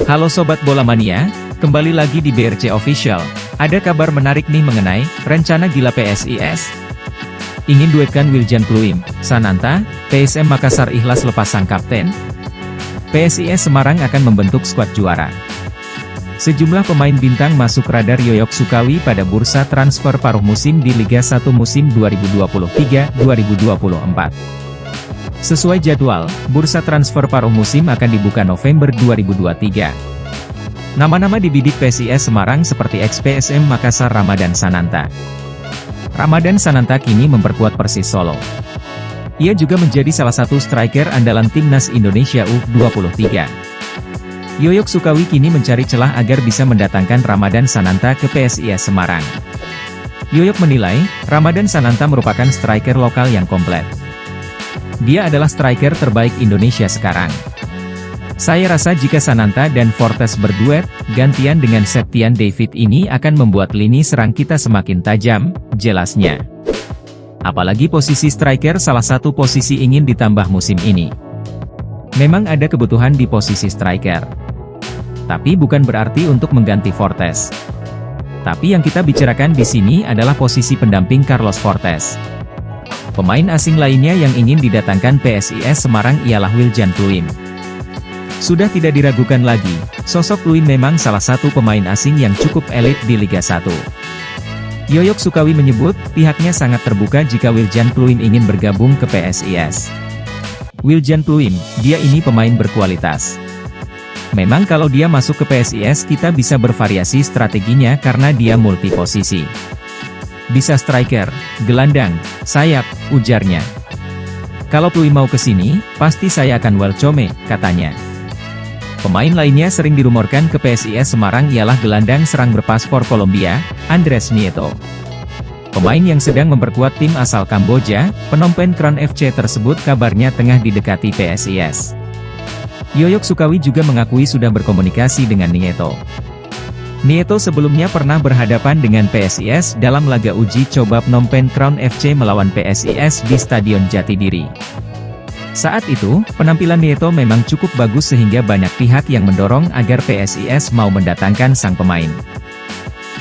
Halo Sobat Bola Mania, kembali lagi di BRC Official. Ada kabar menarik nih mengenai rencana gila PSIS. Ingin duetkan Wiljan Pluim, Sananta, PSM Makassar ikhlas lepas sang kapten. PSIS Semarang akan membentuk skuad juara. Sejumlah pemain bintang masuk radar Yoyok Sukawi pada bursa transfer paruh musim di Liga 1 musim 2023-2024. Sesuai jadwal, bursa transfer paruh musim akan dibuka November 2023. Nama-nama dibidik PSIS Semarang seperti ex-PSM Makassar Ramadan Sananta. Ramadan Sananta kini memperkuat Persis Solo. Ia juga menjadi salah satu striker andalan timnas Indonesia U23. Yoyok Sukawi kini mencari celah agar bisa mendatangkan Ramadan Sananta ke PSIS Semarang. Yoyok menilai, Ramadan Sananta merupakan striker lokal yang komplet. Dia adalah striker terbaik Indonesia sekarang. Saya rasa jika Sananta dan Fortes berduet, gantian dengan Septian David ini akan membuat lini serang kita semakin tajam, jelasnya. Apalagi posisi striker salah satu posisi ingin ditambah musim ini. Memang ada kebutuhan di posisi striker. Tapi bukan berarti untuk mengganti Fortes. Tapi yang kita bicarakan di sini adalah posisi pendamping Carlos Fortes. Pemain asing lainnya yang ingin didatangkan PSIS Semarang ialah Wiljan Pluim. Sudah tidak diragukan lagi, sosok Pluim memang salah satu pemain asing yang cukup elit di Liga 1. Yoyok Sukawi menyebut, pihaknya sangat terbuka jika Wiljan Pluim ingin bergabung ke PSIS. Wiljan Pluim, dia ini pemain berkualitas. Memang kalau dia masuk ke PSIS kita bisa bervariasi strateginya karena dia multi posisi. Bisa striker, gelandang, sayap, ujarnya. Kalau Pluim mau ke sini, pasti saya akan welcome, katanya. Pemain lainnya sering dirumorkan ke PSIS Semarang ialah gelandang serang berpaspor Kolombia, Andres Nieto. Pemain yang sedang memperkuat tim asal Kamboja, Phnom Penh Crown FC tersebut kabarnya tengah didekati PSIS. Yoyok Sukawi juga mengakui sudah berkomunikasi dengan Nieto. Nieto sebelumnya pernah berhadapan dengan PSIS dalam laga uji coba Phnom Penh Crown FC melawan PSIS di Stadion Jatidiri. Saat itu, penampilan Nieto memang cukup bagus sehingga banyak pihak yang mendorong agar PSIS mau mendatangkan sang pemain.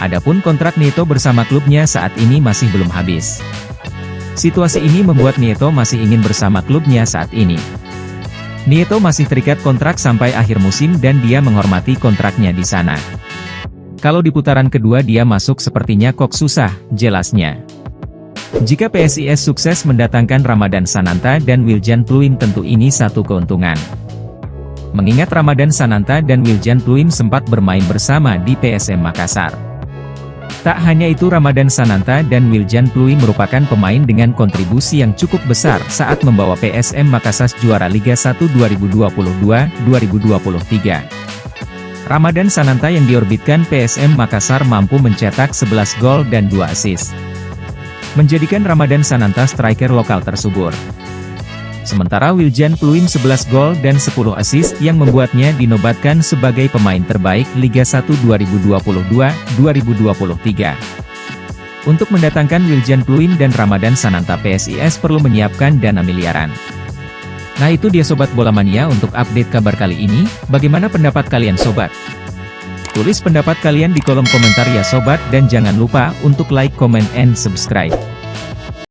Adapun kontrak Nieto bersama klubnya saat ini masih belum habis. Situasi ini membuat Nieto masih ingin bersama klubnya saat ini. Nieto masih terikat kontrak sampai akhir musim dan dia menghormati kontraknya di sana. Kalau di putaran kedua dia masuk sepertinya kok susah, jelasnya. Jika PSIS sukses mendatangkan Ramadan Sananta dan Wiljan Pluim tentu ini satu keuntungan. Mengingat Ramadan Sananta dan Wiljan Pluim sempat bermain bersama di PSM Makassar. Tak hanya itu Ramadan Sananta dan Wiljan Pluim merupakan pemain dengan kontribusi yang cukup besar saat membawa PSM Makassar juara Liga 1 2022-2023. Ramadan Sananta yang diorbitkan PSM Makassar mampu mencetak 11 gol dan 2 assist. Menjadikan Ramadan Sananta striker lokal tersubur. Sementara Wiljan Pluim 11 gol dan 10 assist yang membuatnya dinobatkan sebagai pemain terbaik Liga 1 2022-2023. Untuk mendatangkan Wiljan Pluim dan Ramadan Sananta PSIS perlu menyiapkan dana miliaran. Nah itu dia Sobat Bola Mania untuk update kabar kali ini, bagaimana pendapat kalian Sobat? Tulis pendapat kalian di kolom komentar ya Sobat dan jangan lupa untuk like, comment, and subscribe.